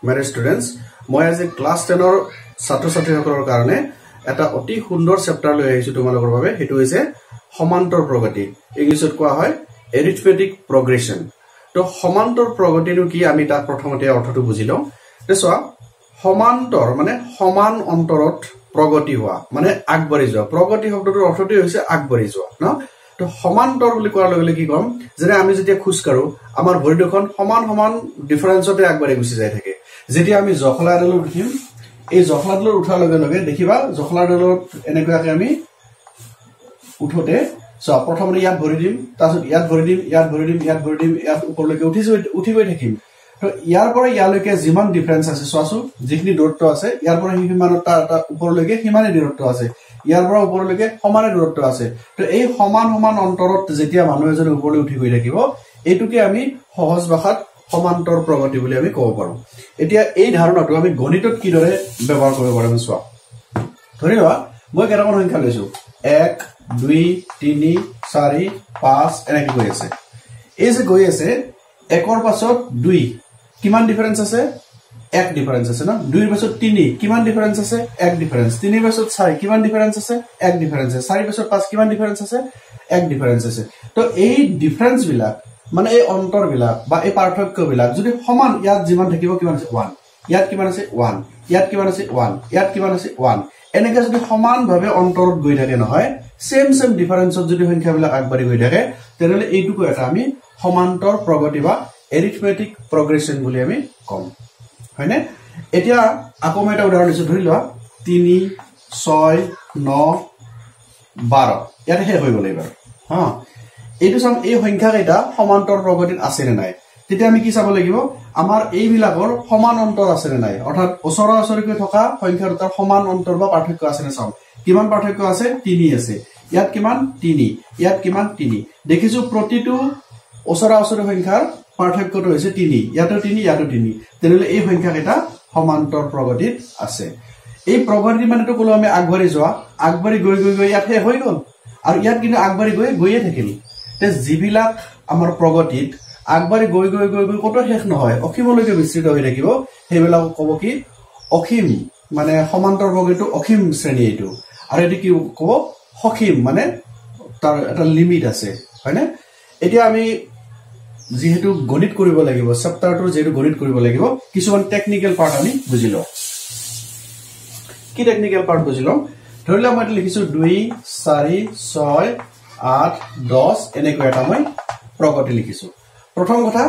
Many students, মই আজি class 10 ৰ ছাত্ৰ ছাত্ৰীসকলৰ কাৰণে এটা অতি সুন্দৰ চেপ্টাৰ লৈ আহিছো তোমালোকৰ বাবে হেতু হৈছে সমান্তৰ প্ৰগতি ইংলিছত কোৱা হয় arithmetic progression তো সমান্তৰ প্ৰগতিটো কি আমি তাক প্ৰথমতে অৰ্থটো বুজিলো তেছোৱা সমান্তৰ মানে সমান অন্তৰত প্ৰগতি হোৱা মানে আগবাঢ়ি যোৱা প্ৰগতি শব্দটোৰ অৰ্থটো হৈছে আগবাঢ়ি যোৱা ন তো সমান্তৰ বুলি কোৱাৰ লগে লগে কি কম যেনে আমি যেতিয়া খুজ কাৰো আমাৰ ভৰি দুখন সমান সমান ডিফাৰেন্সতে আগবাঢ়ি গুছি যায় থাকে যেতিয়া আমি জখলাডালত উঠিম এই জখলাডালত উঠাৰ লগে লগে দেখিবা জখলাডালত এনেকুৱাকে আমি উঠোতে সো প্ৰথমতে ইয়াত ভৰি দিম তাৰপিছত ইয়াত ভৰি দিম ইয়াত ভৰি দিম ইয়াত ভৰি দিম ইয়াত ওপৰলৈকে উঠি গৈ থাকিম তো ইয়াৰ পৰা ইয়ালৈকে যিমান ডিফাৰেন্স আছে সোৱাসু যিখিনি দূৰত্ব আছে ইয়াৰ পৰা হিমানৰ এটা ওপৰলৈকে হিমানে দূৰত্ব আছে ইয়াৰ পৰা ওপৰলৈকে সমানে দূৰত্ব আছে তো এই সমান সমান অন্তৰত যেতিয়া মানুহ এজন ওপৰলৈ উঠি গৈ থাকিব এইটোকে আমি সহজ ভাষাত সমান্তৰ প্ৰগতি বুলি আমি ক'ব পাৰো এতিয়া এই ধাৰণাটো আমি গণিতত কিদৰে ব্যৱহাৰ কৰিব পাৰিম চোৱা ধৰি লোৱা মই কেইটামান সংখ্যা লৈছো 1 2 3 4 5 এনেকৈ গৈ আছে এই যে গৈ আছে 1 ৰ পাছত 2 কিমান ডিফাৰেন্স আছে 1 ডিফাৰেন্স আছে না 2 ৰ পাছত 3 কিমান ডিফাৰেন্স আছে 1 ডিফাৰেন্স 3 ৰ পাছত 4 কিমান ডিফাৰেন্স আছে 1 ডিফাৰেন্স আছে 4 ৰ পাছত 5 কিমান ডিফাৰেন্স আছে 1 ডিফাৰেন্স আছে তো এই ডিফাৰেন্স বিলাক মানে এই অন্তৰ বিলাক বা এই পাৰ্থক্য বিলাক যদি সমান ইয়াত যিমান থাকিব কিমান আছে 1 ইয়াত কিমান আছে 1 ইয়াত কিমান আছে 1 ইয়াত কিমান আছে 1 এনেকৈ যদি সমান ভাবে অন্তৰত গৈ থাকে নহয় সেম ডিফাৰেন্সত যদি সংখ্যা বিলাক আগবাঢ়ি গৈ থাকে তেনলে এইটুকু এটা আমি সমান্তৰ প্ৰগতি বা arithmetic progression বুলি আমি কম হয়নে এতিয়া আকৌ মই এটা উদাহৰণ দিছো ধৰি লোৱা 3 6 9 12 ইয়াত হে হৈ গ'ল এবাৰ হা এইটো সম এই সংখ্যা কেইটা সমান্তৰ প্ৰগতিত আছে নে নাই তেতিয়া আমি কি চাব লাগিব আমাৰ এই বিলাকৰ সমান অন্তৰ আছে নে নাই অৰ্থাৎ ওচৰা ওচৰিকৈ থকা সংখ্যা দুটাৰ সমান অন্তৰ বা পাৰ্থক্য আছে নে চাও কিমান পাৰ্থক্য আছে 3 আছে ইয়াত কিমান 3 ইয়াত কিমান 3 দেখিছো প্ৰতিটো ওচৰা ওচৰি সংখ্যাৰ পাৰ্থক্যটো হৈছে 3 ইয়াতো 3 ইয়াতো 3 তেনলে এই সংখ্যা কেইটা সমান্তৰ প্ৰগতিত আছে এই প্ৰগতি মানেটো কলো আমি আগবাঢ়ি যোৱা আগবাঢ়ি গৈ গৈ গৈ ইয়াত হৈ গ'ল আৰু ইয়াত কিন্তু আগবাঢ়ি গৈয়ে থাকিল তে যিবিলাক আমাৰ প্ৰগতিত আগবাঢ়ি গৈ গৈ গৈ গৈ কত শেষ নহয় অসীমলৈকে বিস্তৃত হৈ থাকিব হেবিলাক কব কি অসীম মানে সমান্তৰ প্ৰগতিটো অসীম শ্ৰেণী এইটো আৰু এটো কি কব সসীম মানে তাৰ এটা লিমিট আছে হয়নে এতিয়া আমি যেহেতু গণিত কৰিব লাগিব চেপ্টাৰটো যেহেতু গণিত কৰিব লাগিব কিছুমান টেকনিক্যাল পাৰ্ট আমি বুজিলো কি টেকনিক্যাল পাৰ্ট বুজিলো ধৰিলা মই লিখিছো 2 4 6 8 10 এনেকৈ এটা মই প্ৰগতি লিখিছো প্ৰথম কথা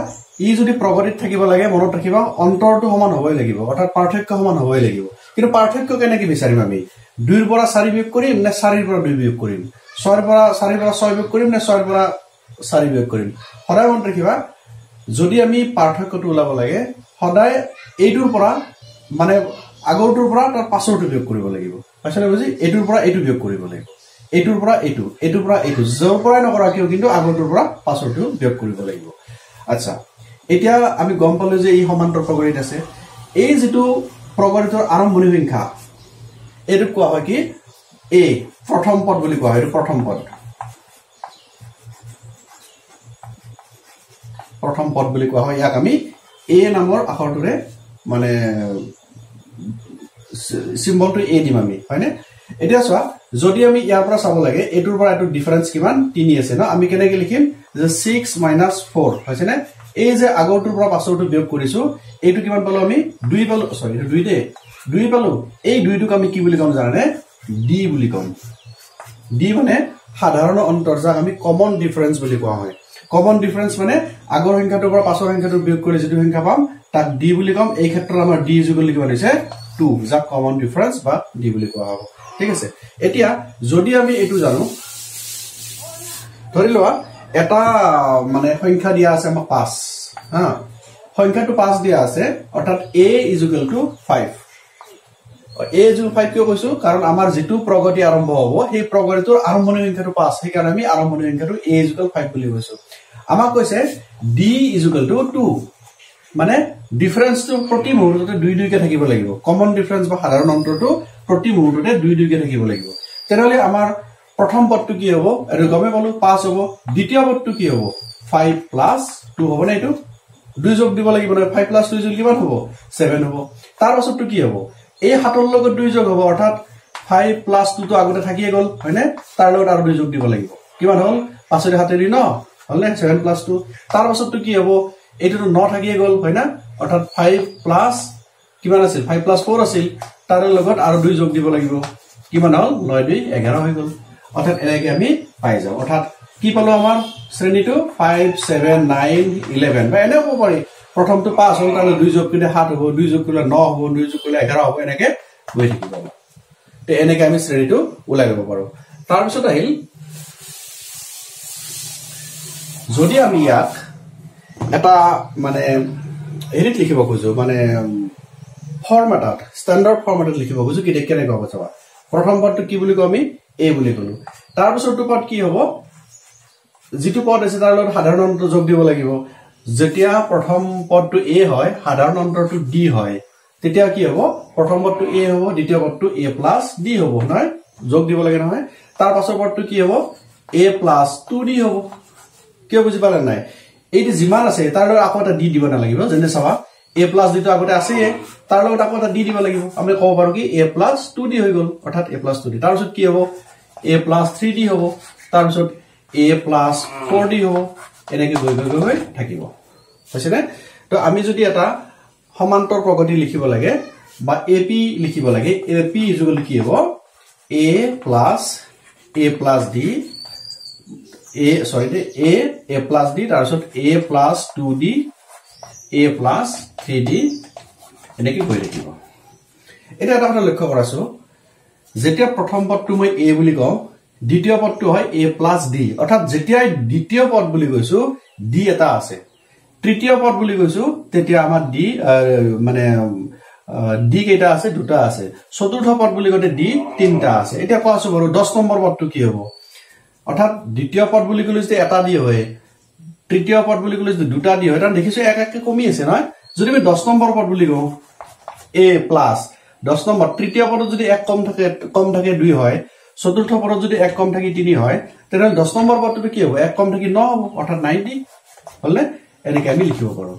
ই যদি প্ৰগতিত থাকিব লাগে মনত ৰাখিবা অন্তৰটো সমান হ'বই লাগিব অৰ্থাৎ পাৰ্থক্য সমান হ'বই লাগিব কিন্তু পাৰ্থক্য কেনেকৈ বিচাৰিম আমি 2 ৰ পৰা 4 বিয়োগ কৰিম নে 4 ৰ পৰা 2 বিয়োগ কৰিম 6 ৰ পৰা 6 বিয়োগ কৰিম নে 6 ৰ পৰা 4 বিয়োগ কৰিম সদায় মনত ৰাখিবা যদি আমি পাৰ্থক্যটো ওলাব লাগে সদায় এইটোৰ পৰা মানে আগৰটোৰ পৰা তাৰ পাছৰটো বিয়োগ কৰিব লাগিব পাছলে বুজি এইটোৰ পৰা এইটো বিয়োগ কৰিব লাগিব এইটোৰ পৰা এইটোৰ পৰা এইটো জৰ পৰা নকৰা কিয় কিন্তু আগৰটোৰ পৰা পাছৰটো বিয়োগ কৰিব লাগিব আচ্ছা এতিয়া আমি গম পালো যে এই সমান্তৰ প্ৰগতিত আছে এই যেটো প্ৰগতিৰ আৰম্ভণি সংখ্যা এটো কোৱা হয় কি এ প্ৰথম পদ বুলি কোৱা হয় প্ৰথম পদ বুলি কোৱা হয় ইয়াক আমি এ নামৰ আখৰটোৰে মানে সিম্বলটো এ দিম আমি হয়নে এতিয়া চোৱা যদি আমি ইয়াৰ পৰা চাব লাগে এটোৰ পৰা এটো ডিফাৰেন্স কিমান 3 আছে না আমি কেনেকৈ লিখিম যে 6 - 4 হৈছে না এই যে আগৰটোৰ পৰা পাছৰটো বিয়োগ কৰিছো এইটো কিমান পালো আমি 2 পালো সৰি এইটো 2 দে 2 পালো এই 2টোক আমি কি বুলি কম জানে ডি বুলি কম ডি মানে সাধাৰণ অন্তৰ যাক আমি কমন ডিফাৰেন্স বুলি কোৱা হয় কমন ডিফাৰেন্স মানে আগৰ সংখ্যাটোৰ পৰা পাছৰ সংখ্যাটো বিয়োগ কৰি যেটো সংখ্যা পাম তাক ডি বুলি কম এই ক্ষেত্ৰত আমাৰ ডি ইকুৱেল কি হৈছে 2 যাক কমন ডিফাৰেন্স বা ডি বুলি কোৱা হ'ব ঠিক আছে এতিয়া যদি আমি এটো জানো ধৰি লোৱা এটা মানে সংখ্যা দিয়া আছে আমাৰ 5 হা সংখ্যাটো 5 দিয়া আছে অৰ্থাৎ a = 5 a = 5 কিয় কৈছো কাৰণ আমাৰ যেটো প্ৰগতি আৰম্ভ হ'ব সেই প্ৰগতিৰ আৰম্ভণি সংখ্যাটো 5 সেই কাৰণে আমি আৰম্ভণি সংখ্যাটো a = 5 বুলি কৈছো আমাক কৈছে d = 2 মানে ডিফাৰেন্সটো প্ৰতি মুহূৰ্ততে 2 কে থাকিব লাগিব কমন ডিফাৰেন্স বা সাধাৰণ অন্তৰটো প্ৰতি মুহূৰ্ততে 2 কে থাকিব লাগিব তেনলে আমাৰ প্ৰথম পদটো কি হ'ব এটো গমে পালো 5 হ'ব দ্বিতীয় পদটো কি হ'ব 5 + 2 হ'ব না এটো 2 যোগ দিব লাগিব না 5 + 2 যোগ কিমান হ'ব 7 হ'ব তাৰ পাছতটো কি হ'ব এই 7 ৰ লগত 2 যোগ হ'ব অৰ্থাৎ 5 + 2 তো আগতে থাকিয়ে গল হয়নে তাৰ লগত আৰু 2 যোগ দিব লাগিব কিমান হ'ল 5 ৰ 7 9 হলনে 7 + 2 তাৰ পাছতটো কি হ'ব এইটো 9 থাকিয়ে গল হয়না অৰ্থাৎ 5 প্লাস কিমান আছিল 5 + 4 আছিল তাৰ লগত আৰু 2 যোগ দিব লাগিব কিমান হ'ল 9 2 11 হৈ গল অৰ্থাৎ এনেকৈ আমি পাই যাও অৰ্থাৎ কি পালো আমাৰ শ্ৰেণীটো 5 7 9 11 বা এনে হ'ব পাৰি প্ৰথমটো 5 হ'ল তাৰ 2 যোগ কৰিলে 7 হ'ব 2 যোগ কৰিলে 9 হ'ব 2 যোগ কৰিলে 11 হ'ব এনেকৈ গৈ থাকিব তে এনেকৈ আমি শ্ৰেণীটো উলাই ল'ব পাৰো তাৰ পিছত আহিল যদি আমি ইয়াক এটা মানে হেৰিত লিখিব খুজো মানে ফৰ্মেটত ষ্টেণ্ডাৰ্ড ফৰ্মেটত লিখিব খুজো কি কেনেকৈ হ'ব চাবা প্ৰথম পদটো কি বুলি কওঁ আমি a বুলি কলো তাৰ পিছৰটো পদ কি হ'ব যেটো পদ আছে তাৰ লগত সাধাৰণ অন্ত যোগ দিব লাগিব যেতিয়া প্ৰথম পদটো a হয় সাধাৰণ অন্তৰটো d হয় তেতিয়া কি হ'ব প্ৰথম পদটো a হ'ব দ্বিতীয় পদটো a + d হ'ব নহয় যোগ দিব লাগে নহয় তাৰ পাছৰ পদটো কি হ'ব a + 2d হ'ব কি বুজি পালে নাই এইটো যিমান আছে তাৰ লগত আকৌ এটা d দিব না লাগিব যেনে চাবা a + d তো আগতে আছে তাৰ লগত আকৌ এটা d দিব লাগিব আমি ক'ব পাৰো কি a + 2d হৈ গল অৰ্থাৎ a + 2d তাৰ পিছত কি হ'ব a + 3d হ'ব তাৰ পিছত a + 4d হ'ব এনেকৈ গৈ থাকিব হৈছে নে তো আমি যদি এটা সমান্তৰ প্ৰগতি লিখিব লাগে বা ap লিখিব লাগে ap ইকুৱেল কি হ'ব a + d a + d তাৰ পিছত a + 2d a + 3d এনেকৈ গৈ থাকিব এটা এটা কথা লক্ষ্য কৰাছো যেতিয়া প্ৰথম পদটো মই a বুলি কওঁ দ্বিতীয় পদটো হয় a + d অৰ্থাৎ যেতিয়া দ্বিতীয় পদ বুলি কৈছো d এটা আছে তৃতীয় পদ বুলি কৈছো তেতিয়া আমাৰ d মানে d কেইটা আছে দুটা আছে চতুৰ্থ পদ বুলি কতে d তিনটা আছে এতিয়া কোৱাছো বাৰু 10 নম্বৰ পদটো কি হ'ব অৰ্থাৎ দ্বিতীয় পদ বুলি কলে যে এটা দি হয় তৃতীয় পদ বুলি কলে যে দুটা দি হয় তাৰ দেখিছো এক এককে কমি আছে নহয় যদি আমি 10 নম্বৰ পদ বুলি কওঁ a + 10 নম্বৰ তৃতীয় পদত যদি এক কম থাকে 2 হয় চতুৰ্থ পদত যদি এক কম থাকি 3 হয় তেনে 10 নম্বৰ পদটো কি হ'ব এক কম থাকি 9 হ'ব অৰ্থাৎ 90 হলনে এনেকৈ আমি লিখিব পাৰো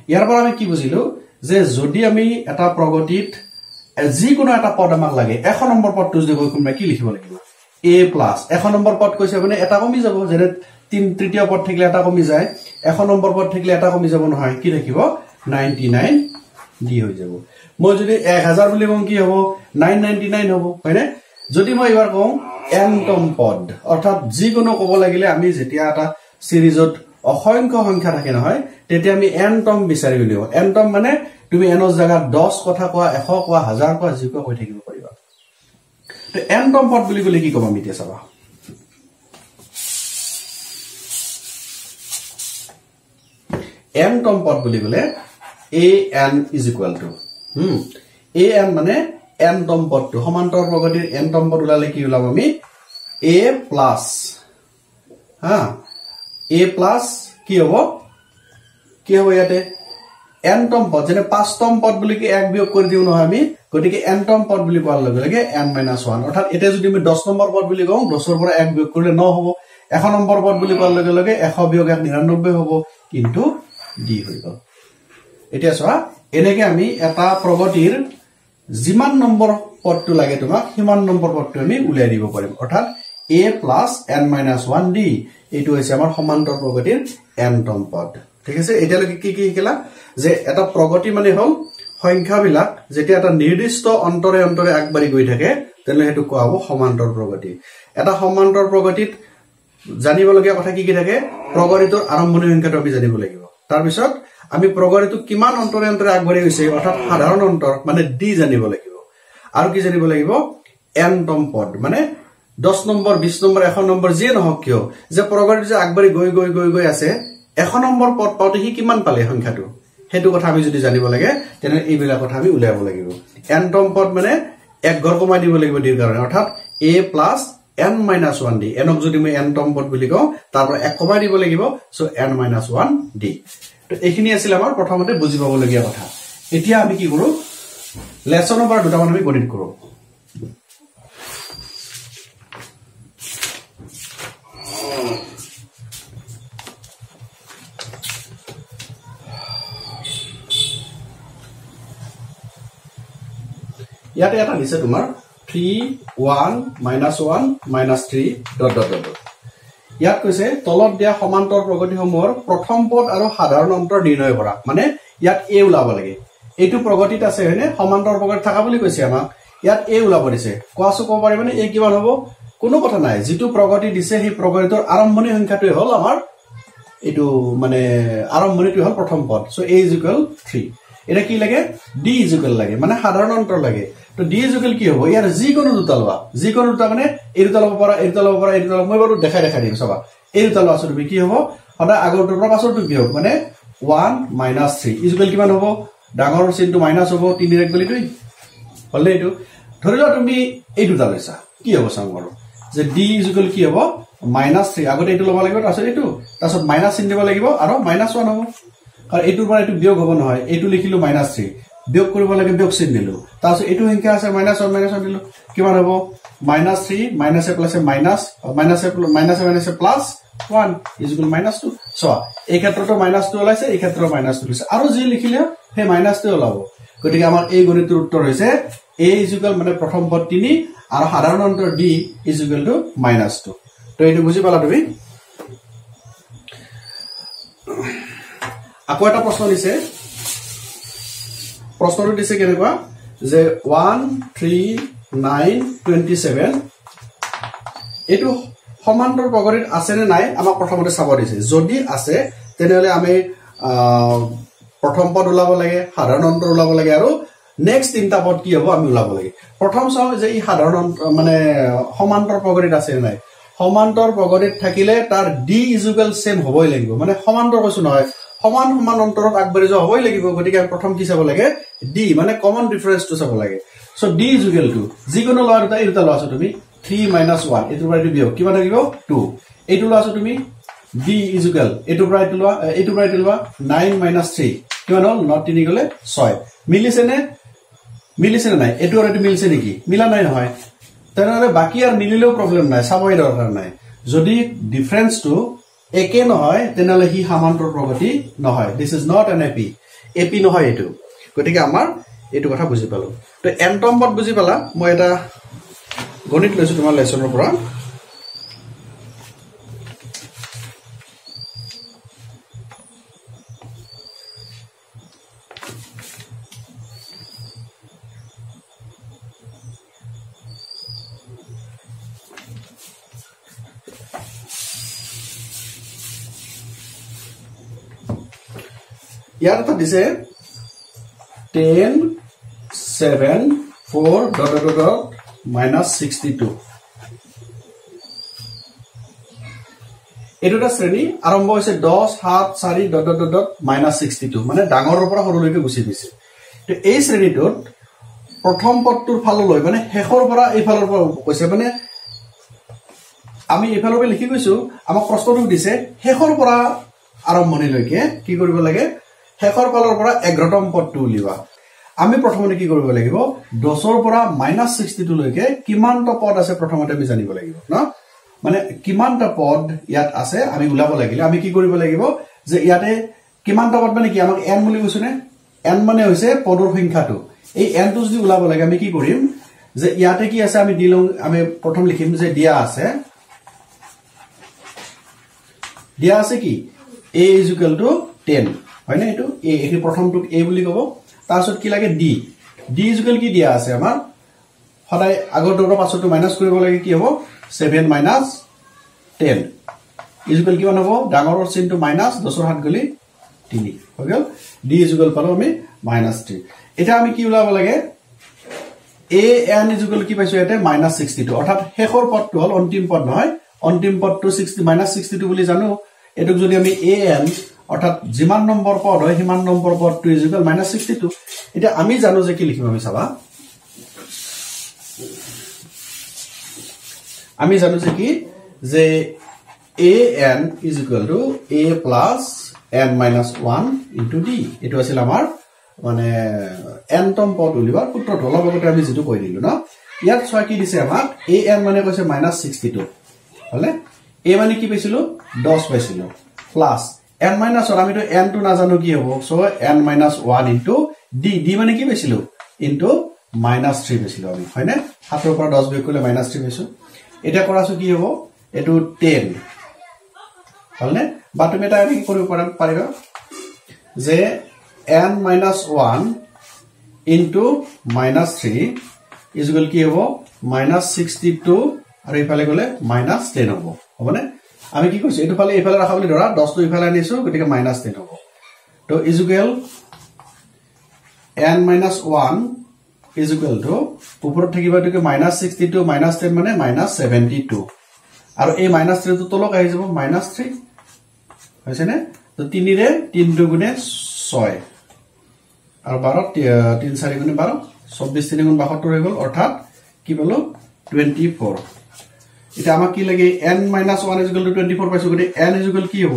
ইয়াৰ পৰা আমি কি বুজিলো যে যদি আমি এটা প্ৰগতিত যিকোনো এটা পদ আমাক লাগে 1 নম্বৰ পদটো যদি কোনবা কি লিখিব লাগিব a + 1 নম্বৰ পদ কৈছে মানে এটা কমি যাব যেনে তৃতীয় পদ থাকিলে এটা কমি যায় 1 নম্বৰ পদ থাকিলে এটা কমি যাব নহয় কি থাকিব 99 d হৈ যাব মই যদি 1000 বুলি কম কি হ'ব 999 হ'ব হয়নে যদি মই এবাৰ কওঁ n তম পদ অৰ্থাৎ যিকোনো ক'ব লাগিলে আমি যেতিয়া এটা সিৰিজত অসংখ্য সংখ্যা থাকে নহয় তেতিয়া আমি n তম বিচাৰি উলিয়াও n তম মানে তুমি n ৰ জায়গাত 10 কথা কোৱা 100 কোৱা 1000 কোৱা যিকোনো কৈ থাকিব পাৰিবা তো n তম পদ বুলি কলে কি কম আমি এতিয়া চাবা n তম পদ বুলি কলে an = an মানে n তম পদটো সমান্তৰ প্ৰগতিৰ n তম পদ উলালে কি উলাব আমি a প্লাস a প্লাস কি হ'ব ইয়াতে n তম পদ যেনে 5 তম পদ বুলি কি এক বিয়োগ কৰি দিও নহয় আমি গতিকে n তম পদ বুলি কোৱাৰ লগে লগে n - 1 অৰ্থাৎ এটা যদি আমি 10 নম্বৰ পদ বুলি কওঁ 10 ৰ পৰা এক বিয়োগ কৰিলে 9 হ'ব 1 নম্বৰ পদ বুলি কোৱাৰ লগে লগে 100 বিয়োগ 1 99 হ'ব কিন্তু d হৈ গল এতিয়া চোৱা এনেকৈ আমি এটা প্ৰগতিৰ যিমান নম্বৰ পদটো লাগে তোমাক সিমান নম্বৰ পদটো আমি উলাই দিব পাৰিম অৰ্থাৎ a + n - 1d এইটো হৈছে আমাৰ সমান্তৰ প্ৰগতিৰ n তম পদ ঠিক আছে এতিয়া লগি কি শিকলা যে এটা প্ৰগতি মানে হল সংখ্যাবিলাক যেতিয়া এটা নিৰ্দিষ্ট অন্তৰে অন্তৰে আগবাঢ়ি গৈ থাকে তেনে হেতু কোৱা হ'ব সমান্তৰ প্ৰগতি এটা সমান্তৰ প্ৰগতিত জানিবলগীয়া কথা কি থাকে প্ৰগতিটোৰ আৰম্ভণি সংখ্যাটো আমি জানিব লাগিব তাৰ পিছত আমি প্ৰগতিটো কিমান অন্তৰে অন্তৰে আগবাঢ়ি গৈছে অৰ্থাৎ সাধাৰণ অন্তৰ মানে d জানিব লাগিব আৰু কি জানিব লাগিব n তম পদ মানে 10 নম্বৰ 20 নম্বৰ 100 নম্বৰ যে নহক কিয় যে প্ৰগতি যে আগবাঢ়ি গৈ আছে 100 নম্বৰ পদ পাওঁতে কি কিমান পালে সংখ্যাটো হেতু কথা আমি যদি জানিব লাগে তেনে এইবিলা কথা আমি উলিয়াব লাগিব n তম পদ মানে এক ঘৰ কমাই দিব লাগিব d কাৰণে অৰ্থাৎ a + n - 1d nক যদি মই n তম পদ বুলি কওঁ তাৰ পৰা এক কমাই দিব লাগিব সো n - 1d তো এইখিনি আছিল আমাৰ প্ৰথমতে বুজি পাবলগীয়া কথা এতিয়া আমি কি কৰো লেসনৰ পৰা দুটামান আমি গণিত কৰো ইয়াতে এটা দিছে তোমাৰ 3 1 -1 -3 ডট ডট ডট ইয়াত কৈছে তলত দিয়া সমান্তৰ প্ৰগতিসমূহৰ প্ৰথম পদ আৰু সাধাৰণ অন্তৰ নিৰ্ণয় কৰা মানে ইয়াত এ ওলাব লাগে এইটো প্ৰগতিত আছে হয়নে সমান্তৰ প্ৰগতি থাকা বুলি কৈছে আমাক ইয়াত এ ওলাব দিছে কোৱাছো ক'ব পাৰিবনে এ কিমান হ'ব কোনো কথা নাই যেটো প্ৰগতি দিছে সেই প্ৰগতিৰ আৰম্ভণি সংখ্যাটোই হ'ল আমাৰ এটো মানে আৰম্ভণিটো হ'ল প্ৰথম পদ সো a = 3 এটা কি লাগে d = লাগে মানে সাধাৰণ অন্তৰ লাগে তো d = কি হ'ব ইয়াৰ যিকোনো দুটা লবা যিকোনো দুটা মানে এই দুটা লব পৰা এই দুটা লব পৰা এই দুটা মই বাৰু দেখাই দিম চাবা এই দুটা লবা তুমি কি হ'ব সদা আগৰটোৰ পৰা পাছৰটো কি হ'ব মানে 1 - 3 = কিমান হ'ব ডাঙৰ চিনটো মাইনাস হ'ব 3 ৰ এক গলি 2 হলে এইটো ধৰিলা তুমি এই দুটা লৈছা কি হ'ব চাম বাৰু যে d = কি হ'ব -3 আগতে এইটো লব লাগিব তাৰছত এইটো তাৰছত মাইনাস চিন দিব লাগিব আৰু -1 হ'ব আৰু এইটোৰ পৰা এইটো বিয়োগ হ'ব নহয় এইটো লিখিলো -3 বিয়োগ কৰিব লাগে বিয়োগ চিন দিলো তাৰছত এইটো সংখ্যা আছে -1 দিলো কিমান হ'ব -3 - a + a minus -a plus 1 = -2 so এই ক্ষেত্ৰটো -2 ওলাইছে এই ক্ষেত্ৰৰ -2 ওলাইছে আৰু যি লিখিলে হে -2 ওলাব গতিকে আমাৰ এই গণিতৰ উত্তৰ হৈছে a = মানে প্ৰথম পদ 3 আৰু সাধাৰণ অন্তৰ d = -2 তো এইটো বুজি পালা তুমি আকৌ এটা প্ৰশ্ন দিছে প্ৰশ্নটো দিছে কেনেকুৱা যে 1 3 9 27 এটো সমান্তৰ প্ৰগতিত আছে নে নাই আমাক প্ৰথমতে চাব দিছে যদি আছে তেনেহলে আমি প্ৰথম পদ ওলাব লাগে সাধাৰণ অন্তৰ ওলাব লাগে আৰু নেক্সট তিনটা পদ কি হ'ব আমি ওলাব লাগে প্ৰথম চাও যে এই সাধাৰণ মানে সমান্তৰ প্ৰগতিত আছে নে নাই সমান্তৰ প্ৰগতিত থাকিলে তাৰ d = সেম হ'বই লাগিব মানে সমান্তৰ কৈছো নহয় সমান সমান অন্তৰত আগবাঢ়ি যোৱা হ'বই লাগিব গতিকে প্ৰথম কি চাব লাগে d মানে কমন ডিফাৰেন্সটো চাব লাগে সো d = যিকোনো লৱা দুটা এই দুটা লৱা আছে তুমি 3 - 1 এটোৰ পৰা এটো বিয়োগ কিমান থাকিব 2 এইটো লৱা আছে তুমি d = এটোৰ পৰা এটো লৱা 9 - 3 কিমান হ'ল 9 3 গলে 6 মিলিছে নে নাই এটো আৰু এটো মিলছে নেকি মিলা নাই নহয় তেনেহলে বাকি আর মিলিলেও প্রবলেম নাই চাবই দরকার নাই যদি ডিফারেন্সটো একে নহয় তেনেহলে হি সমান্তৰ প্ৰগতি নহয় this is not an AP নহয় এটো গতিকে আমাৰ এটো কথা বুজি পালো তো এনটম পদ বুজি পালা মই এটা গণিত লৈছো তোমাৰ লেসনৰ পৰা ইয়াৰ এটা দিছে 10 7 4 ডট ডট ডট -62 এটোটা শ্ৰেণী আৰম্ভ হৈছে 10 7 4 ডট ডট ডট -62 মানে ডাঙৰৰ পৰা সৰুলৈকে গুছি গৈছে তো এই শ্ৰেণীটোত প্ৰথম পদটোৰ ফাললৈ মানে শেষৰ পৰা এই ফালৰ পৰা কৈছে মানে আমি এফালৰ পৰা লিখি গৈছো আমাক প্ৰশ্নটো দিছে শেষৰ পৰা আৰম্ভণিলৈকে কি কৰিব লাগে শেষৰ ফালৰ পৰা 11তম পদটো উলিবা আমি প্ৰথমতে কি কৰিব লাগিব 10ৰ পৰা -62 লৈকে কিমানটা পদ আছে প্ৰথমতে আমি জানিব লাগিব না মানে কিমানটা পদ ইয়াত আছে আমি উলাব লাগিলে আমি কি কৰিব লাগিব যে ইয়াতে কিমানটা পদ মানে কি আমাক n বুলি কৈছনে n মানে হৈছে পদৰ সংখ্যাটো এই n টো যদি উলাব লাগে আমি কি কৰিম যে ইয়াতে কি আছে আমি দিলং আমি প্ৰথম লিখিম যে দিয়া আছে কি a = 10 হয় না এটো এই প্ৰথমটো a বুলি কব তাৰছত কি লাগে d = কি দিয়া আছে আমাৰ সদায় আগৰটোৰ পৰা পাছৰটো মাইনাস কৰিব লাগে কি হ'ব 7 - 10 = কিমান হ'ব ডাঙৰৰ চিনটো মাইনাস 10ৰ হাত গলি 3 হৈ গল d = পালো আমি -3 এটা আমি কি উলাব লাগে an = কি পাইছো এতে -62 অৰ্থাৎ শেষৰ পদটো হল অন্তিম পদ নহয় অন্তিম পদটো 62 বুলি জানো এটুক যদি আমি an অর্থাৎ জিমান নম্বৰ পদ হয় হিমান নম্বৰ পদটো = -62 এটা আমি জানো যে কি লিখিম আমি চাবা আমি জানো যে কি যে an = a plus n minus 1 into d এটো আছিল আমাৰ মানে nতম পদ উলিবাৰ সূত্ৰটো লগতে আমি যেটো কৈ দিলো না ইয়াত ছয় কি দিছে আমাক an মানে কৈছে -62 হলে a মানে কি পাইছিলো 10 পাইছিলো প্লাস n minus আমি তো n টো না জানো কি হ'ব so n minus 1 into d মানে কি পাইছিলো into -3 পাইছিলো আমি হয়নে 7 পৰা 10 বিয়োগ কৰিলে -3 পাইছো এটা কৰাছো কি হ'ব এটো 10 হলনে বা তুমি এটা কি কৰিব পাৰিবা যে n - 1 into -3 is equal কি হ'ব -62 আৰু ইফালে গলে -10 হ'ব হবনে আমি কি কৈছো এটো ফালে ইফালে ৰাখা বুলি ধৰা 10 টো ইফালে আনিছো গতিকে -10 হ'ব তো is equal n - 1 is equal to ওপৰত থাকিবা তো -62 -10 মানে -72 আৰু এই -3 টো তলক আহি যাব -3 হৈছে নে তো 3 ৰে 3 দুগুণে 6 আৰু 12 3 4 গুণে 12 24 3 গুণ 72 হৈ গল অৰ্থাৎ কি পালো 24 এটা আমাক কি লাগে n - 1 is equal to 24 পাইছো গতি n is equal কি হ'ব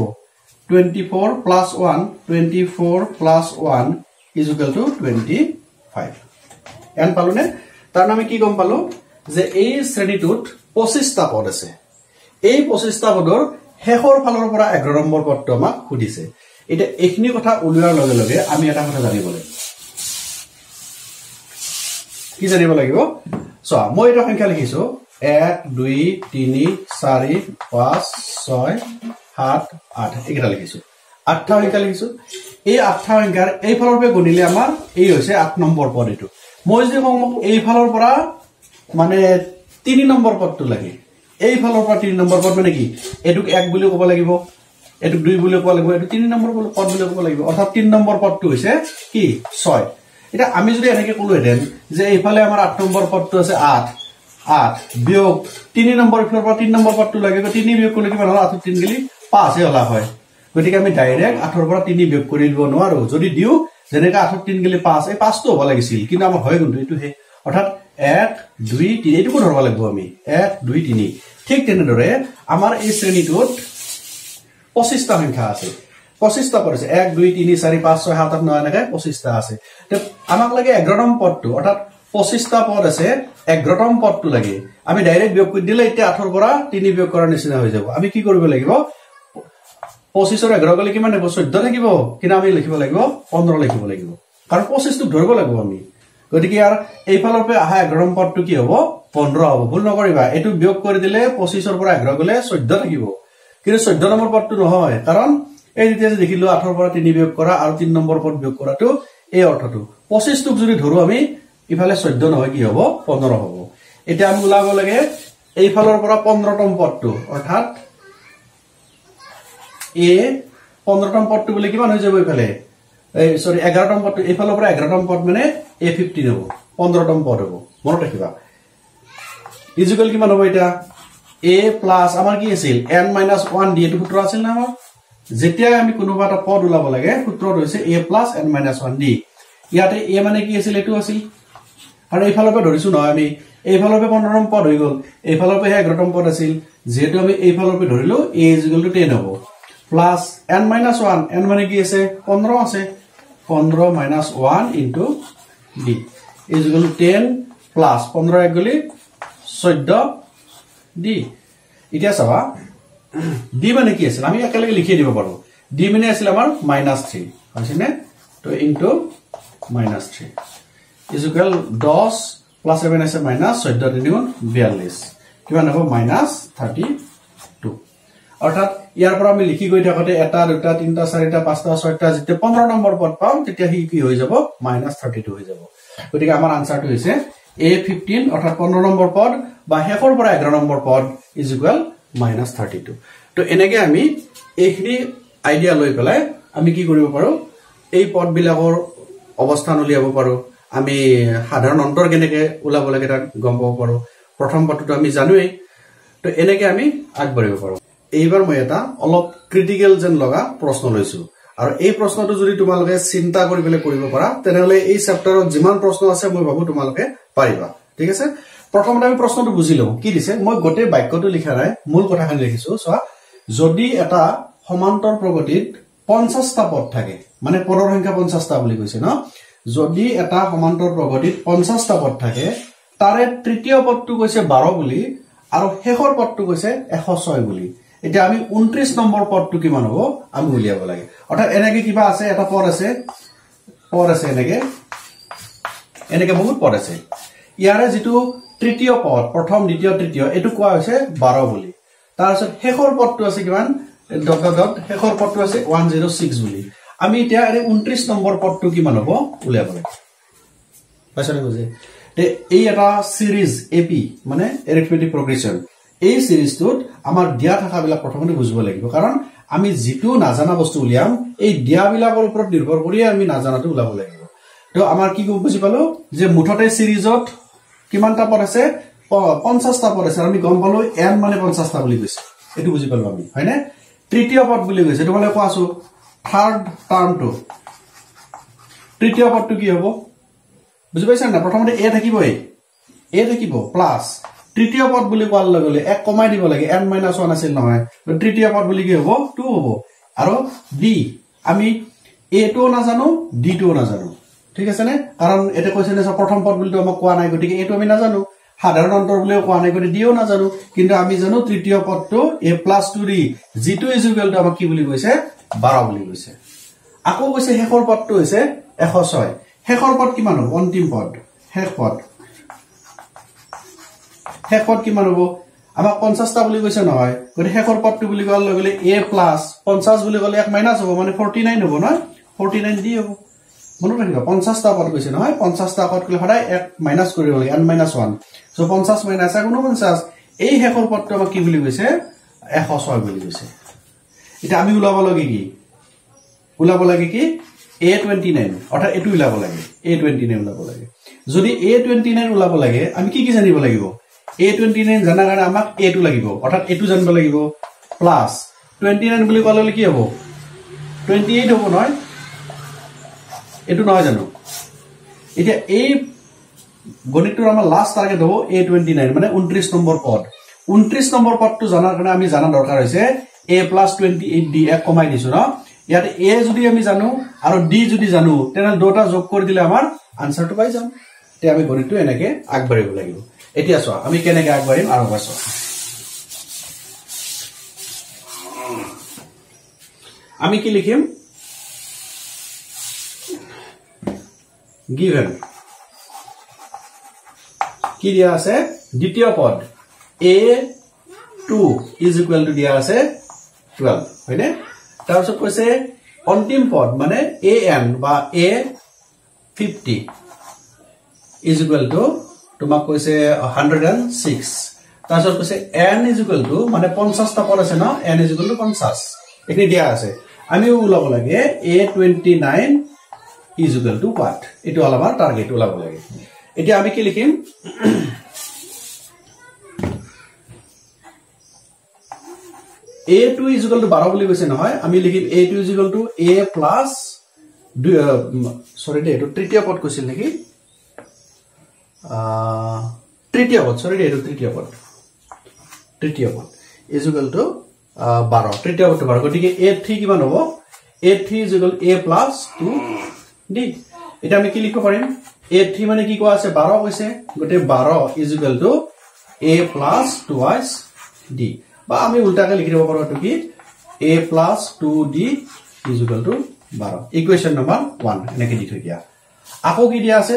24 plus 1 24 plus 1 is equal to 25 n পালো নে তাৰ নামে কি গম পালো যে এই শ্ৰেণীটোত 25 টা পদ আছে এই 25 টা পদৰ হেকৰ ফালৰ পৰা 11 নম্বৰ পদটো আমাক খুদিছে এটা এইখিনি কথা উলিওৱাৰ লগে লগে আমি এটা কথা জানিব লাগিব কি জানিব লাগিব সো মই এটা সংখ্যা লিখিছো 1 2 3 4 5 6 7 8 এইটা লিখিছো 8 সংখ্যা লিখিছো এই 8 সংখ্যাৰ এই ফালৰ পৰা গুণিলে আমাৰ এই হৈছে 8 নম্বৰ পদ এটো মই যে কম এই ফালৰ পৰা মানে 3 নম্বৰ পদটো লাগে এই ফালৰ পৰা 3 নম্বৰ পদ মানে কি এটুক 1 বুলি ক'ব লাগিব এটুক 2 বুলি ক'ব লাগিব এটুক 3 নম্বৰ পদ বুলি ক'ব লাগিব অৰ্থাৎ 3 নম্বৰ পদটো হৈছে কি 6 এটা আমি যদি এনেকে কলো হেতেন যে এইফালে আমাৰ 8 নম্বৰ পদটো আছে 8 বিয়োগ 3 নম্বৰ ফালৰ পৰা 3 নম্বৰ পদটো লাগে 3 বিয়োগ কৰিলে কিমান হল 8 3 গলি 5 হে হলা হয় গতিকে আমি ডাইৰেক্ট 8 ৰ পৰা 3 বিয়োগ কৰি দিব নোৱাৰো যদি দিও যেনেকা 8 3 গলি 5 এই 5 টো হ'ব লাগিছিল কিন্তু আমাৰ হয় কিন্তু এটো হে অৰ্থাৎ 1 2 3 এটো কোন ধৰবা লাগিব আমি 1 2 3 ঠিক তেনেদৰে আমাৰ এই শ্ৰেণীটোত 25 টা সংখ্যা আছে 25 টা পৰিছে 1 2 3 4 5 6 7 8 9 এনেকে 25 টা আছে তে আমাক লাগে 11 নং পদটো অৰ্থাৎ 25 টা পদ আছে 11 নং পদটো লাগে আমি ডাইৰেক্ট বিয়োগ কৰি দিলে এতিয়া 8 ৰ পৰা 3 বিয়োগ কৰাৰ নিচিনা হৈ যাব আমি কি কৰিব লাগিব 25 ৰ 11 গলে কিমান হ'ব 14 থাকিব কিন্তু আমি লিখিব লাগিব 15 লিখিব লাগিব কাৰণ 25 টো ধৰিব লাগিব আমি গতিকে ইয়াৰ এই ফালৰ পৰা আহা 11 নং পদটো কি হ'ব 15 হ'ব ভুল নকৰিবা এটো বিয়োগ কৰি দিলে 25 ৰ পৰা 11 গলে 14 থাকিব কিন্তু 14 নম্বৰ পদটো নহয় কাৰণ এই যেতিয়া দেখিলো 8 ৰ পৰা 3 বিয়োগ কৰা আৰু 3 নম্বৰ পদ বিয়োগ কৰাটো এই অৰ্থটো 25 টোক যদি ধৰো আমি ইফালে 14 নহয় কি হ'ব 15 হ'ব এটা আমি উলাব লাগে এই ফালৰ পৰা 15 তম পদটো অৰ্থাৎ এ 15 তম পদটো বলে কিমান হৈ যাব ইফালে এই সৰি 11 তম পদটো এই ফালৰ পৰা 11 তম পদ মানে a15 হ'ব 15 তম পদ হ'ব মনত ৰাখিবা ইকুৱেল কিমান হ'ব এটা a প্লাস আমাৰ কি আছিল n - 1 d এটো সূত্ৰ আছিল না আমাৰ যেতিয়া আমি কোনোবা এটা পদ উলাব লাগে সূত্ৰটো হৈছে a + n - 1 d ইয়াতে a মানে কি আছিল এটো আছিল আৰু এই ফালৰ পৰা ধৰিছো নহয় আমি এই ফালৰ পৰা 15 তম পদ হৈ গল এই ফালৰ পৰা 11 তম পদ আছিল যেহেতু আমি এই ফালৰ পৰা ধৰিলো a = 10 হ'ব প্লাস n - 1 n মানে কি আছে 15 আছে 15 - 1 into d is equal to 10 plus 15 এক গলি 14 d এতিয়া চাবা d মানে কি আছে আমি একেলগে লিখি দিব পাৰো d মানে আছিল আমাৰ -3 আছে নে তো into -3 is equal 10 plus 7 আছে -14 তিনিগুণ 42 কিমান হ'ব -32 অৰ্থাৎ ইয়াৰ পৰা আমি লিখি গৈ থাকতে এটা দুটা তিনটা চাৰিটা পাঁচটা ছয়টা যেতিয়া 15 নম্বৰ পদ পাম তেতিয়া হি কি হৈ যাব -32 হৈ যাব গতিকে আমাৰ আনসাৰটো হৈছে a15 অৰ্থাৎ 15 নম্বৰ পদ বা হেকৰ পৰা 11 নম্বৰ পদ is equal -32 তো এনেকে আমি এইখিনি আইডিয়া লৈ পেলাই আমি কি কৰিব পাৰো এই পদ বিলাকৰ অৱস্থান উলিয়াব পাৰো আমি সাধাৰণ অন্তৰ কেনেকে উলাব লাগে তাক গম পাব পাৰো প্ৰথম পদটো আমি জানোই তো এনেকে আমি আগবাঢ়িব পাৰো এইবাৰ মই এটা অলপ ক্ৰিটিকেল যেন লগা প্ৰশ্ন লৈছো আৰু এই প্ৰশ্নটো যদি তোমালোকে চিন্তা কৰি পেলে কৰিব পাৰা তেনেহলে এই চেপ্টাৰত যিমান প্ৰশ্ন আছে মই ভাবো তোমালোকে পাৰিবা ঠিক আছে প্ৰথমতে আমি প্ৰশ্নটো বুজি লওঁ কি দিছে মই গটে বাক্যটো লিখা নাই মূল কথাখিনি লিখিছো সো যদি এটা সমান্তৰ প্ৰগতিত 50 টা পদ থাকে মানে পদৰ সংখ্যা 50 টা বুলি কৈছে ন যদি এটা সমান্তৰ প্ৰগতিত 50 টা পদ থাকে তাৰে তৃতীয় পদটো কৈছে 12 বুলি আৰু শেষৰ পদটো কৈছে 106 বুলি এটা আমি 29 নম্বৰ পদটো কিমান হ'ব আমি উলিয়াব লাগে অৰ্থাৎ এনেকে কিবা আছে এটা পদ আছে এনেকে এনেকে বহুত পদ আছে ইয়াৰে যেটো তৃতীয় পদ প্ৰথম দ্বিতীয় তৃতীয় এটো কোৱা হৈছে 12 বুলি তাৰছত শেষৰ পদটো আছে কিমান ডট শেষৰ পদটো আছে 106 বুলি আমি এতিয়া এৰে 29 নম্বৰ পদটো কিমান হ'ব উলিয়াব লাগে পাছলে বুজি তে এই এটা সিরিজ এপি মানে এরিথমেটিক প্রগ্রেশন এই সিরিজটোত আমাৰ দিয়া থাকাবিলাক প্ৰথমতে বুজিব লাগিব কাৰণ আমি যেটো নাজানা বস্তু উলিয়াম এই দিয়াবিলাকৰ ওপৰত নিৰ্ভৰ কৰি আমি নাজানাটো উলাব লাগিব তো আমাৰ কি বুজি পালো যে মুঠতে সিরিজত কিমানটা পদ আছে 50টা পদ আছে আমি গম পালো n মানে 50টা বুলি কৈছে এটো বুজি পালো আমি হয়নে তৃতীয় পদ বুলি কৈছে তোমালে কোৱাছো থাৰ্ড টাৰ্মটো তৃতীয় পদটো কি হ'ব বুজি পাইছা না প্ৰথমতে a থাকিবই a থাকিব প্লাস তৃতীয় পদ বুলি কোৱাৰ লগে লগে এক কমাই দিব লাগে n - 1 আছিল নহয় তৃতীয় পদ বুলি কি হ'ব 2 হ'ব আৰু d আমি a টো না জানো d টো না জানো ঠিক আছে নে কাৰণ এটা কোৱেশ্চন আছে প্ৰথম পদ বুলি তো আমাক কোৱা নাই গতিকে a টো আমি না জানো সাধাৰণ অন্তৰ বুলিও কোৱা নাই গতিকে d ও না জানো কিন্তু আমি জানো তৃতীয় পদটো a + 2d যেটো ইকুৱেল টু আমাক কি বুলি কৈছে 12 বুলি কৈছে আকৌ কৈছে শেষৰ পদটো হৈছে 106 শেষৰ পদ কিমান হ'ব অন্তিম পদ শেষ পদ কিমান হ'ব আমাক 50টা বুলি কৈছে নহয় গতি শেষৰ পদটো বুলি কোৱাৰ লগে লগে a প্লাস 50 বুলি ক'লে 1 মাইনাস হ'ব মানে 49 হ'ব নহয় 49 দি হ'ব মনত ৰাখিবা 50টা পদ কৈছে নহয় 50টা পদ কলে সদায় 1 মাইনাস কৰিব লাগে n - 1 সো 50 - 1 49 এই শেষৰ পদটো আমাক কি বুলি কৈছে 106 বুলি কৈছে এটা আমি উলাব লাগে কি A29 অৰ্থাৎ এটো উলাব লাগে A29 উলাব লাগে যদি A29 উলাব লাগে আমি কি জানিব লাগিব A29 জানা কাৰণে আমাক A2 লাগিব অৰ্থাৎ এটো জানিব লাগিব প্লাস 29 বুলি ক'লে কি হ'ব 28 হ'ব নহয় এটো নহয় জানো এতিয়া এই গণিতৰ আমাৰ লাষ্ট টাৰ্গেট হ'ব A29 মানে 29 নম্বৰ পদ 29 নম্বৰ পদটো জানাৰ কাৰণে আমি জানা দৰকাৰ হৈছে A + 28d এক কমাই দিছো ন ইয়াতে a যদি আমি জানো আৰু d যদি জানো তেনে দুটা যোগ কৰি দিলে আমাৰ আনসাৰটো পাই যাম তে আমি গণিতটো এনেকে আগবাঢ়িব লাগিব এতিয়া চোৱা আমি কেনেকে আগবাঢ়িম আৰু বাছো আমি কি লিখিম given কি দিয়া আছে দ্বিতীয় পদ a2 = দিয়া আছে 12 হয়নে তাৰপিছত কৈছে অন্তিম পদ মানে an বা a50 তোমাক কৈছে 106 তাৰপিছত কৈছে n মানে 50টা পদ আছে ন n 50 এখিনি দিয়া আছে আমি উলাব লাগে a29 what এটো আমাৰ টাৰ্গেট উলাব লাগে এতিয়া আমি কি লিখিম A2 = 12 বুলি কৈছে নহয় আমি লিখিম A2 = a plus সৰি দে এটো তৃতীয় পদ কৈছিল নেকি তৃতীয় পদ সৰি দে এটো তৃতীয় পদ = 12 তৃতীয় পদটো 12 গতিকে A3 কিমান হ'ব A3 = a plus 2d এটা আমি কি লিখিব পাৰিম A3 মানে কি কোৱা আছে 12 কৈছে গতে 12 = a plus 2d বা আমি উল্টাকে লিখি দিব পাৰো কি a plus 2d = 12 ইকুৱেচন নম্বৰ 1 এনেকে দি থৈ দিয়া আকৌ কি দিয়া আছে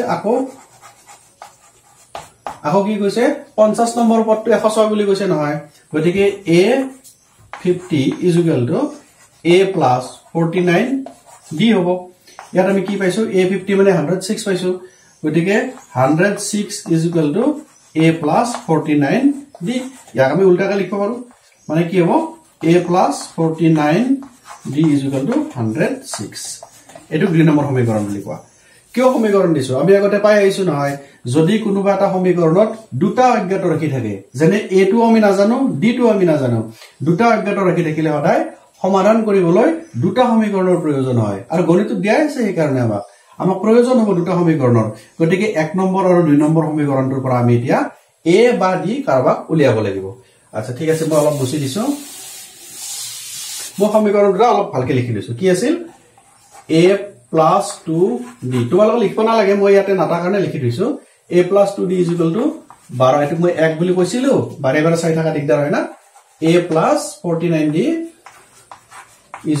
আকৌ কি কৈছে 50 নম্বৰ পদটো 106 বুলি কৈছে নহয় গতিকে a50 = a plus 49d হ'ব ইয়াত আমি কি পাইছো a50 মানে 106 পাইছো গতিকে 106 = a plus 49d ইয়াক আমি উল্টাকে লিখিব পাৰো মানে কি হ'ব a plus 49d = 106 এটো দুই নম্বৰ সমীকৰণ বুলি কোৱা কিয় সমীকৰণ দিছো আমি আগতে পাই আইছো নহয় যদি কোনোবা এটা সমীকৰণত দুটা অজ্ঞাত ৰাখি থাকে যেনে a টো আমি না জানো d টো আমি না জানো দুটা অজ্ঞাত ৰাখি থাকিলে সদায় সমাধান কৰিবলৈ দুটা সমীকৰণৰ প্ৰয়োজন হয় আৰু গণিতত দিয়া আছে এই কাৰণে আমাক প্ৰয়োজন হ'ব দুটা সমীকৰণৰ গতিকে 1 নম্বৰ আৰু 2 নম্বৰ সমীকৰণটোৰ পৰা আমি এতিয়া a বা d কাৰবাক উলিয়াব লাগিব আচ্ছা ঠিক আছে মই অলপ বুজি দিছো মই সমীকৰণটো অলপ ভালকে লিখি দিছো কি আছিল a plus 2d তোমালোক লিখিব না লাগে মই ইয়াতে নাটা কাৰণে লিখি দিছো a plus 2d = 12 এটো মই 1 বুলি কৈছিলো বাৰে বাৰে চাই থাকা দিগদাৰ হয় না a plus 49d = 106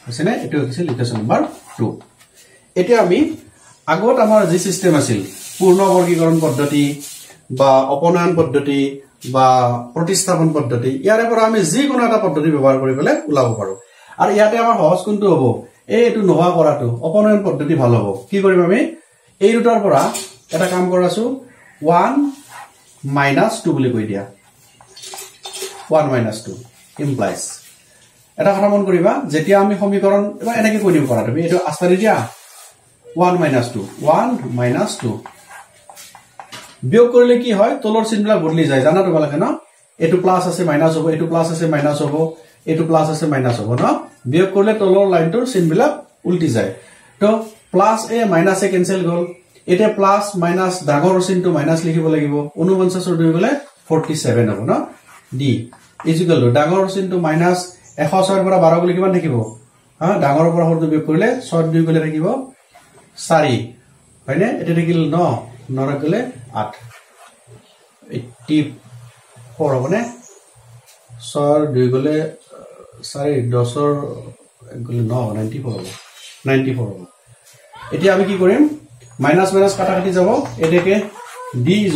হৈছে না এটো হৈছে ইকুৱেচন নম্বৰ 2 এতিয়া আমি আগত আমাৰ যি সিস্টেম আছিল পূৰ্ণবৰ্গীকৰণ পদ্ধতি বা অপনয়ন পদ্ধতি বা প্ৰতিস্থাপন পদ্ধতি ইয়াৰে পৰা আমি যি কোনো এটা পদ্ধতি ব্যৱহাৰ কৰি পেলাই উলাব পাৰো আৰু ইয়াতে আমাৰ সহজ কোনটো হ'ব এইটো নোহোৱা কৰাটো অপনয়ন পদ্ধতি ভাল হ'ব কি কৰিম আমি এই দুটাৰ পৰা এটা কাম কৰাছো 1 - 2 বুলি কৈ দিয়া 1 - 2 implies এটা কথা মন কৰিবা যেতিয়া আমি সমীকৰণ এবাৰ এনেকৈ কৈ দিম কৰা তুমি এইটো আস্তাৰি দিয়া 1 - 2 1 - 2 বিয়োগ কৰিলে কি হয় তলৰ চিহ্নবিলাক বদলি যায় জানা তোমালোকে ন এটো প্লাস আছে মাইনাস হ'ব এটো প্লাস আছে মাইনাস হ'ব এটো প্লাস আছে মাইনাস হ'ব ন বিয়োগ কৰিলে তলৰ লাইনটোৰ চিহ্নবিলাক উল্টি যায় তো প্লাস এ মাইনাস এ কেনসেল গল এটা প্লাস মাইনাস ডাঙৰ চিহ্নটো মাইনাস লিখিব লাগিব 49 দুই গলে 47 হ'ব ন ডি ইকুয়াল টু ডাঙৰ চিহ্নটো মাইনাস 106 ৰ পৰা 12 গলে কিমান থাকিব হা ডাঙৰৰ পৰা সৰুটো বিয়োগ কৰিলে 6 দুই গলে থাকিব 4 হয়নে এটা থাকিল 9 9 গলে 8 84 হ'ব নে 6 দুই গলে 4 10 গলে 9 94 হ'ব 94 হ'ব এতিয়া আমি কি কৰিম মাইনাস মাইনাস কাটা কাটি যাব এটাকে d =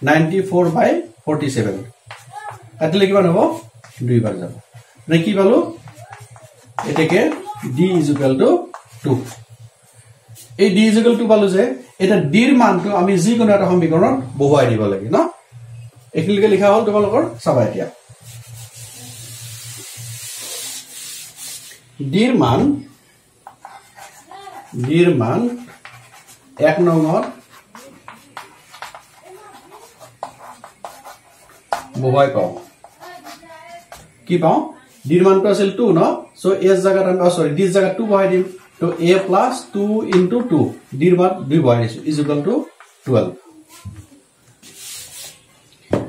94/47 আতলে কিমান হ'ব দুই বাৰ যাব মানে কি পালো এটাকে d = 2 এই d = 2 পালো যে এটা d ৰ মানটো আমি যি কোনো এটা সমীকৰণত বহুৱাই দিব লাগে ন এখিলকে লিখা হল তোমালোকৰ চাবা এতিয়া d ৰ মান 1 নম্বৰ বহুৱাই পাও কি পাও d ৰ মানটো আছিল 2 ন সো s জায়গাত আমি সরি d জায়গাত 2 বহাই দিম তো a + 2 * 2 d ৰ মান 2 বহাই দিছো = 12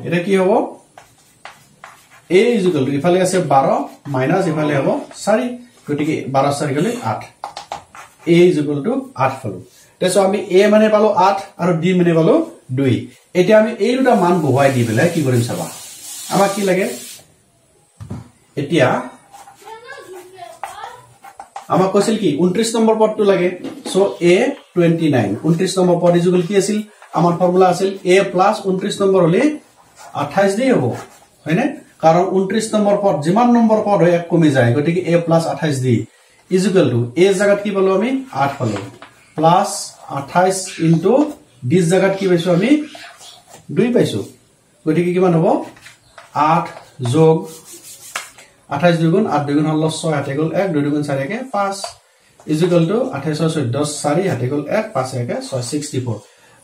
এটা কি হ'ব a = ইফালে আছে 12 মাইনাস ইফালে হ'ব 4 গটিকে 12 4 গলে 8 a = 8 পালো তেছো আমি a মানে পালো 8 আৰু d মানে পালো 2 এতিয়া আমি এই দুটা মান বহুৱাই দি বেলে কি কৰিম চাবা আমাক কি লাগে এতিয়া আমাক কৈছিল কি 29 নম্বৰ পদটো লাগে সো a 29 29 নম্বৰ পদ ইকুয়াল কি আছিল আমাৰ ফৰ্মুলা আছিল a + 29 নম্বৰ হলে 28 দি হ'ব হয়নে কাৰণ 29 নম্বৰ পদ যিমান নম্বৰ পদ হয় এক কমি যায় গতিকে a + 28 the equal to a জায়গাত কি পালো আমি 8 পালো প্লাস 28 ইনটু d জায়গাত কি পাইছো আমি 2 পাইছো গতিকে কিমান হ'ব 8 যোগ 28 2 গুণ 8 2 গুণ হল 6 হাতে গল 1 2 গুণ 4 কে 5 ইকুয়াল টু 28 14 4 হাতে গল 1 5 কে 6 64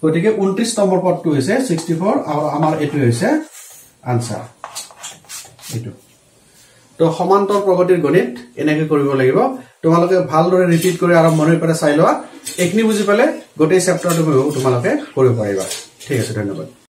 গতিকে 29 নম্বৰ পদটো হৈছে 64 আৰু আমাৰ এটো হৈছে আনসাৰ এটো তো সমান্তৰ প্ৰগতিৰ গণিত এনেকৈ কৰিব লাগিব তোমালোকে ভালদৰে ৰিপিট কৰি আৰম্ভণিৰ পৰা চাই লোৱা একনি বুজি পালে গোটেই চেপ্টাৰটো তোমালোকে কৰিব পাৰিবা ঠিক আছে ধন্যবাদ